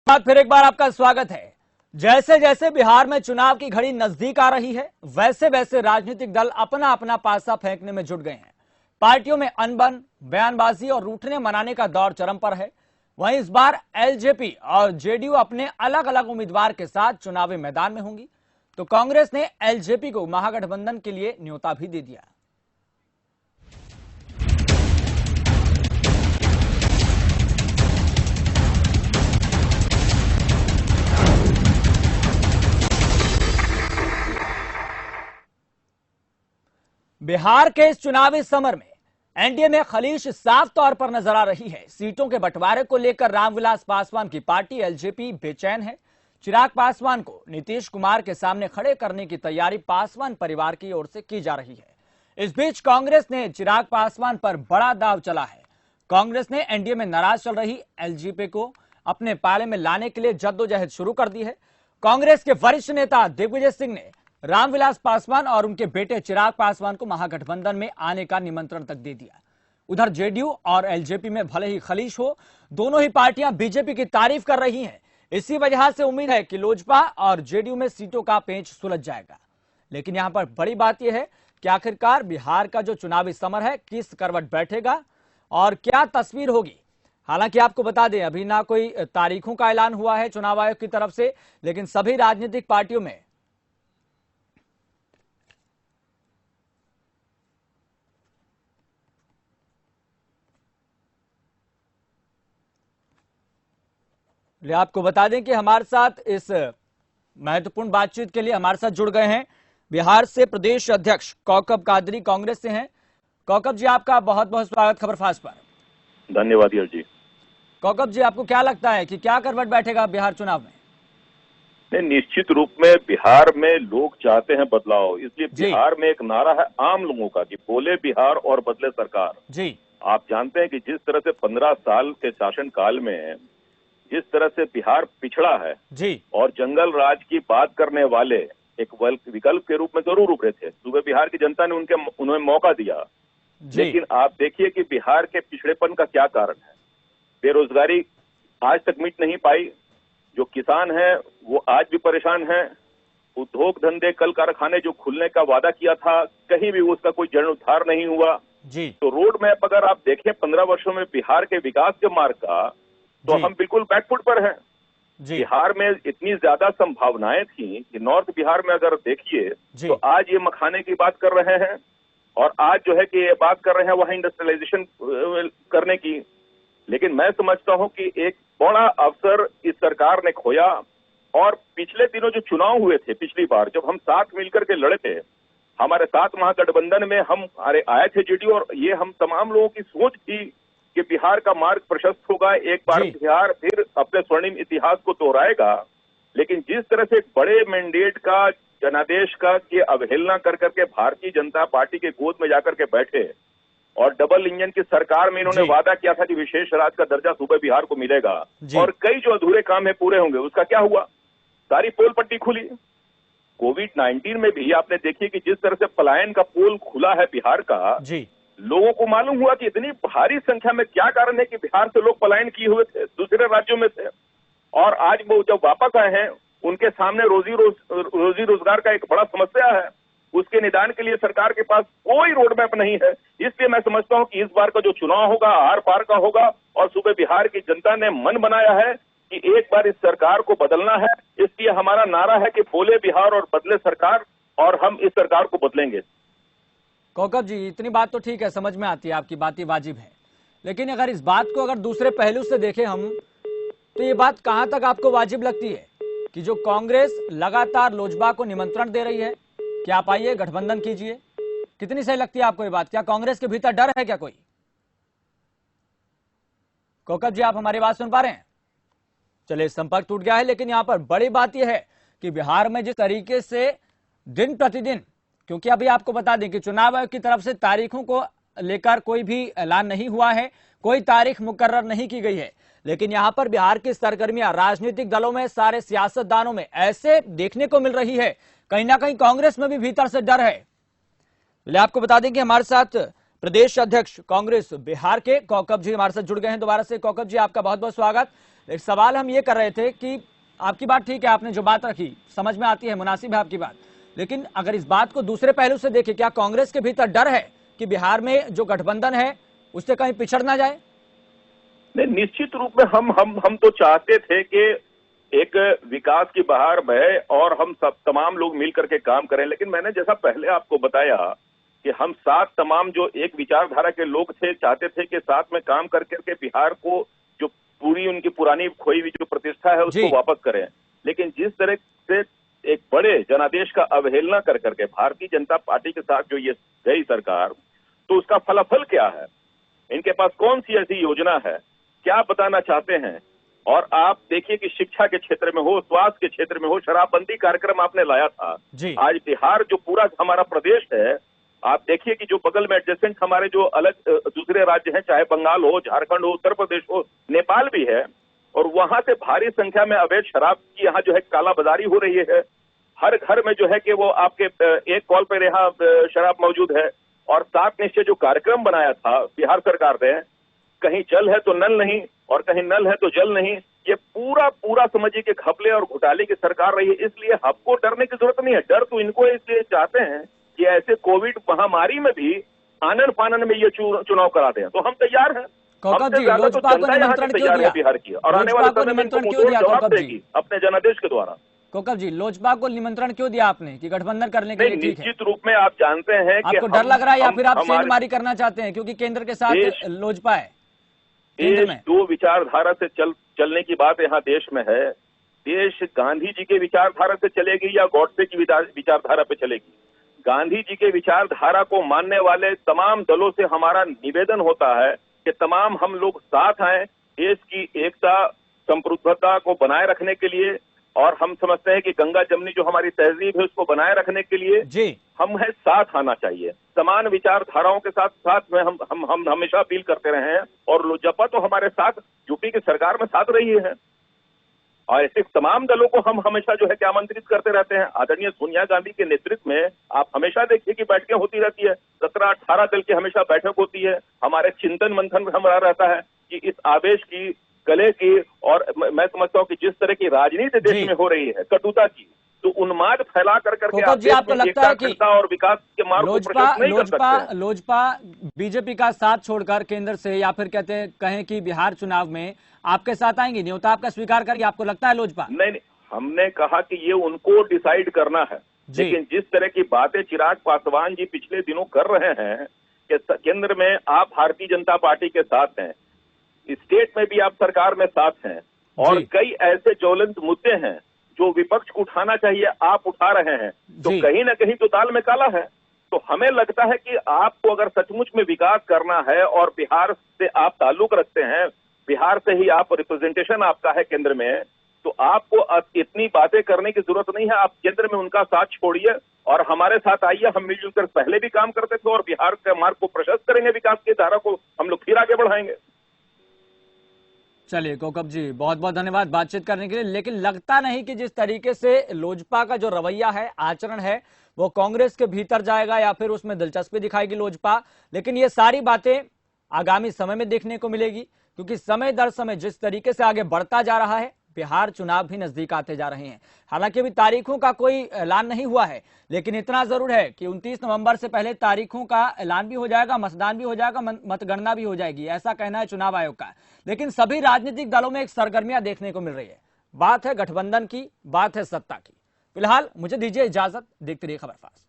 फिर एक बार आपका स्वागत है। जैसे जैसे बिहार में चुनाव की घड़ी नजदीक आ रही है, वैसे वैसे राजनीतिक दल अपना अपना पासा फेंकने में जुट गए हैं। पार्टियों में अनबन, बयानबाजी और रूठने मनाने का दौर चरम पर है। वहीं इस बार एलजेपी और जेडीयू अपने अलग अलग उम्मीदवार के साथ चुनावी मैदान में होंगी, तो कांग्रेस ने एलजेपी को महागठबंधन के लिए न्योता भी दे दिया। बिहार के इस चुनावी समर में एनडीए में खलीश साफ तौर पर नजर आ रही है। सीटों के बंटवारे को लेकर रामविलास पासवान की पार्टी एलजेपी बेचैन है। चिराग पासवान को नीतीश कुमार के सामने खड़े करने की तैयारी पासवान परिवार की ओर से की जा रही है। इस बीच कांग्रेस ने चिराग पासवान पर बड़ा दांव चला है। कांग्रेस ने एनडीए में नाराज चल रही एलजेपी को अपने पाले में लाने के लिए जद्दोजहद शुरू कर दी है। कांग्रेस के वरिष्ठ नेता दिग्विजय सिंह ने रामविलास पासवान और उनके बेटे चिराग पासवान को महागठबंधन में आने का निमंत्रण तक दे दिया। उधर जेडीयू और एलजेपी में भले ही खलीश हो, दोनों ही पार्टियां बीजेपी की तारीफ कर रही हैं। इसी वजह से उम्मीद है कि लोजपा और जेडीयू में सीटों का पेंच सुलझ जाएगा। लेकिन यहां पर बड़ी बात यह है कि आखिरकार बिहार का जो चुनावी समर है किस करवट बैठेगा और क्या तस्वीर होगी। हालांकि आपको बता दें, अभी ना कोई तारीखों का ऐलान हुआ है चुनाव आयोग की तरफ से, लेकिन सभी राजनीतिक पार्टियों में आपको बता दें कि हमारे साथ इस महत्वपूर्ण बातचीत के लिए हमारे साथ जुड़ गए हैं बिहार से प्रदेश अध्यक्ष कौकब कादरी, कांग्रेस से हैं। कौकब जी, आपका बहुत बहुत स्वागत खबरफास्ट पर। धन्यवाद यार जी। कौकब जी, आपको क्या लगता है कि क्या करवट बैठेगा बिहार चुनाव में? निश्चित रूप में बिहार में लोग चाहते हैं बदलाव, इसलिए बिहार में एक नारा है आम लोगों का कि बोले बिहार और बदले सरकार जी। आप जानते हैं कि जिस तरह से 15 साल के शासन काल में जिस तरह से बिहार पिछड़ा है जी, और जंगल राज की बात करने वाले एक विकल्प के रूप में जरूर उभरे थे। सुबह बिहार की जनता ने उन्हें मौका दिया, लेकिन आप देखिए कि बिहार के पिछड़ेपन का क्या कारण है। बेरोजगारी आज तक मिट नहीं पाई, जो किसान हैं वो आज भी परेशान हैं। उद्योग धंधे, कल कारखाने जो खुलने का वादा किया था, कहीं भी उसका कोई जीर्णोद्धार नहीं हुआ जी। तो रोड मैप अगर आप देखें 15 वर्षों में बिहार के विकास के मार्ग का, तो हम बिल्कुल बैकफुट पर हैं। बिहार में इतनी ज्यादा संभावनाएं थी कि नॉर्थ बिहार में अगर देखिए तो आज ये मखाने की बात कर रहे हैं और आज जो है कि ये बात कर रहे हैं वहां इंडस्ट्रियलाइजेशन करने की। लेकिन मैं समझता हूं कि एक बड़ा अवसर इस सरकार ने खोया। और पिछले दिनों जो चुनाव हुए थे, पिछली बार जब हम साथ मिलकर के लड़े थे, हमारे साथ महागठबंधन में हम आए थे जेडीयू, और ये हम तमाम लोगों की सोच थी कि बिहार का मार्ग प्रशस्त होगा, एक बार बिहार फिर अपने स्वर्णिम इतिहास को दोहराएगा। लेकिन जिस तरह से एक बड़े मैंडेट का, जनादेश का की अवहेलना कर करके भारतीय जनता पार्टी के गोद में जाकर के बैठे और डबल इंजन की सरकार में इन्होंने वादा किया था कि विशेष राज्य का दर्जा सूबे बिहार को मिलेगा और कई जो अधूरे काम है पूरे होंगे, उसका क्या हुआ? सारी पोल पट्टी खुली। कोविड-19 में भी आपने देखिए कि जिस तरह से पलायन का पोल खुला है बिहार का, लोगों को मालूम हुआ कि इतनी भारी संख्या में क्या कारण है कि बिहार से लोग पलायन किए हुए थे दूसरे राज्यों में से, और आज वो जब वापस आए हैं उनके सामने रोजी रोजगार का एक बड़ा समस्या है। उसके निदान के लिए सरकार के पास कोई रोड मैप नहीं है। इसलिए मैं समझता हूं कि इस बार का जो चुनाव होगा आर पार का होगा और सूबे बिहार की जनता ने मन बनाया है कि एक बार इस सरकार को बदलना है। इसलिए हमारा नारा है कि बोले बिहार और बदले सरकार, और हम इस सरकार को बदलेंगे। कौकब जी, इतनी बात तो ठीक है, समझ में आती है, आपकी बातें वाजिब है। लेकिन अगर इस बात को अगर दूसरे पहलू से देखें हम, तो ये बात कहां तक आपको वाजिब लगती है कि जो कांग्रेस लगातार लोजपा को निमंत्रण दे रही है कि आप आइए गठबंधन कीजिए, कितनी सही लगती है आपको ये बात? क्या कांग्रेस के भीतर डर है क्या कोई? कौकब जी, आप हमारी बात सुन पा रहे हैं? चलिए, संपर्क टूट गया है। लेकिन यहां पर बड़ी बात यह है कि बिहार में जिस तरीके से दिन प्रतिदिन, क्योंकि अभी आपको बता दें कि चुनाव आयोग की तरफ से तारीखों को लेकर कोई भी ऐलान नहीं हुआ है, कोई तारीख मुकर्रर नहीं की गई है, लेकिन यहां पर बिहार की सरगर्मियां राजनीतिक दलों में, सारे सियासतदानों में ऐसे देखने को मिल रही है, कहीं ना कहीं कांग्रेस में भी भीतर से डर है। आपको बता दें कि हमारे साथ प्रदेश अध्यक्ष कांग्रेस बिहार के कौकब जी हमारे साथ जुड़ गए हैं दोबारा से। कौकब जी, आपका बहुत बहुत स्वागत। एक सवाल हम ये कर रहे थे कि आपकी बात ठीक है, आपने जो बात रखी समझ में आती है, मुनासिब है आपकी बात, लेकिन अगर इस बात को दूसरे पहलू से देखें, क्या कांग्रेस के भीतर डर है कि बिहार में जो गठबंधन है उससे कहीं पिछड़ ना जाए? नहीं, निश्चित रूप में हम तो चाहते थे कि एक विकास की बहार बहे और हम सब तमाम लोग मिल करके काम करें, लेकिन मैंने जैसा पहले आपको बताया कि हम साथ तमाम जो एक विचारधारा के लोग थे, चाहते थे कि साथ में काम कर करके बिहार को जो पूरी उनकी पुरानी खोई हुई जो प्रतिष्ठा है उसको वापस करें। लेकिन जिस तरह से एक बड़े जनादेश का अवहेलना कर करके भारतीय जनता पार्टी के साथ जो ये गई सरकार, तो उसका फलाफल क्या है? इनके पास कौन सी ऐसी योजना है, क्या बताना चाहते हैं? और आप देखिए कि शिक्षा के क्षेत्र में हो, स्वास्थ्य के क्षेत्र में हो, शराबबंदी कार्यक्रम आपने लाया था। आज बिहार जो पूरा हमारा प्रदेश है, आप देखिए कि जो बगल में एडजेसेंट हमारे जो अलग दूसरे राज्य हैं, चाहे बंगाल हो, झारखंड हो, उत्तर प्रदेश हो, नेपाल भी है, और वहां से भारी संख्या में अवैध शराब की यहाँ जो है कालाबाजारी हो रही है। हर घर में जो है कि वो आपके एक कॉल पर यहाँ शराब मौजूद है। और 7 निश्चय जो कार्यक्रम बनाया था बिहार सरकार ने, कहीं जल है तो नल नहीं और कहीं नल है तो जल नहीं, ये पूरा समझिए कि घपले और घोटाले की सरकार रही है। इसलिए हमको डरने की जरूरत नहीं है। डर तो इनको इसलिए चाहते हैं कि ऐसे कोविड महामारी में भी आनन फानन में ये चुनाव करा दें, तो हम तैयार हैं। कौकब जी, लोजपा को निमंत्रण क्यों दिया बिहार की, और आने वाले समय में निमंत्रण क्यों दिया जवाब देगी अपने जनादेश के द्वारा। कौकब जी, लोजपा को निमंत्रण क्यों दिया आपने कि गठबंधन करने के लिए? ठीक है, निश्चित रूप में आप जानते हैं कि आपको डर लग रहा है या फिर आप सेंधमारी करना चाहते हैं क्योंकि केंद्र के साथ लोजपा है? देश दो विचारधारा से चलने की बात यहाँ देश में है। देश गांधी जी के विचारधारा से चलेगी या गॉडसे की विचारधारा पे चलेगी? गांधी जी के विचारधारा को मानने वाले तमाम दलों से हमारा निवेदन होता है कि तमाम हम लोग साथ आए देश की एकता संप्रभुता को बनाए रखने के लिए, और हम समझते हैं कि गंगा जमनी जो हमारी तहजीब है उसको बनाए रखने के लिए हम है साथ आना चाहिए। समान विचारधाराओं के साथ साथ में हम हमेशा अपील करते रहे हैं, और लोजपा तो हमारे साथ यूपी की सरकार में साथ रही है, और ऐसे तमाम दलों को हम हमेशा जो है कि आमंत्रित करते रहते हैं। आदरणीय सोनिया गांधी के नेतृत्व में आप हमेशा देखिए कि बैठकें होती रहती है, 17-18 दल की हमेशा बैठक होती है। हमारे चिंतन मंथन हमारा रहता है कि इस आवेश की, कले की, और मैं समझता हूं कि जिस तरह की राजनीति देश में हो रही है, कटुता की, तो उन्माद फैला करके आपको लगता है कि और विकास के मार्ग को प्रशस्त नहीं कर सकते? लोजपा बीजेपी का साथ छोड़कर केंद्र से, या फिर कहें कि बिहार चुनाव में आपके साथ आएंगी, न्योता आपका स्वीकार करके? आपको लगता है लोजपा? नहीं, हमने कहा कि ये उनको डिसाइड करना है, लेकिन जिस तरह की बातें चिराग पासवान जी पिछले दिनों कर रहे हैं कि केंद्र में आप भारतीय जनता पार्टी के साथ हैं, स्टेट में भी आप सरकार में साथ हैं, और कई ऐसे ज्वलंत मुद्दे हैं जो विपक्ष को उठाना चाहिए आप उठा रहे हैं, तो कहीं ना कहीं तो दाल में काला है। तो हमें लगता है कि आपको अगर सचमुच में विकास करना है और बिहार से आप ताल्लुक रखते हैं, बिहार से ही आप रिप्रेजेंटेशन आपका है केंद्र में, तो आपको इतनी बातें करने की जरूरत नहीं है। आप केंद्र में उनका साथ छोड़िए और हमारे साथ आइए, हम मिलजुल कर पहले भी काम करते थे, और बिहार के मार्ग को प्रशस्त करेंगे, विकास की धारा को हम लोग फिर आगे बढ़ाएंगे। चलिए कौकब जी, बहुत बहुत धन्यवाद बातचीत करने के लिए। लेकिन लगता नहीं कि जिस तरीके से लोजपा का जो रवैया है, आचरण है, वो कांग्रेस के भीतर जाएगा या फिर उसमें दिलचस्पी दिखाएगी लोजपा। लेकिन ये सारी बातें आगामी समय में देखने को मिलेगी, क्योंकि समय दर समय जिस तरीके से आगे बढ़ता जा रहा है, बिहार चुनाव भी नजदीक आते जा रहे हैं। हालांकि अभी तारीखों का कोई ऐलान नहीं हुआ है, लेकिन इतना जरूर है कि 29 नवंबर से पहले तारीखों का ऐलान भी हो जाएगा, मतदान भी हो जाएगा, मतगणना भी हो जाएगी, ऐसा कहना है चुनाव आयोग का। लेकिन सभी राजनीतिक दलों में एक सरगर्मियां देखने को मिल रही है। बात है गठबंधन की, बात है सत्ता की। फिलहाल मुझे दीजिए इजाजत, देखते रहिए खबर फास्ट।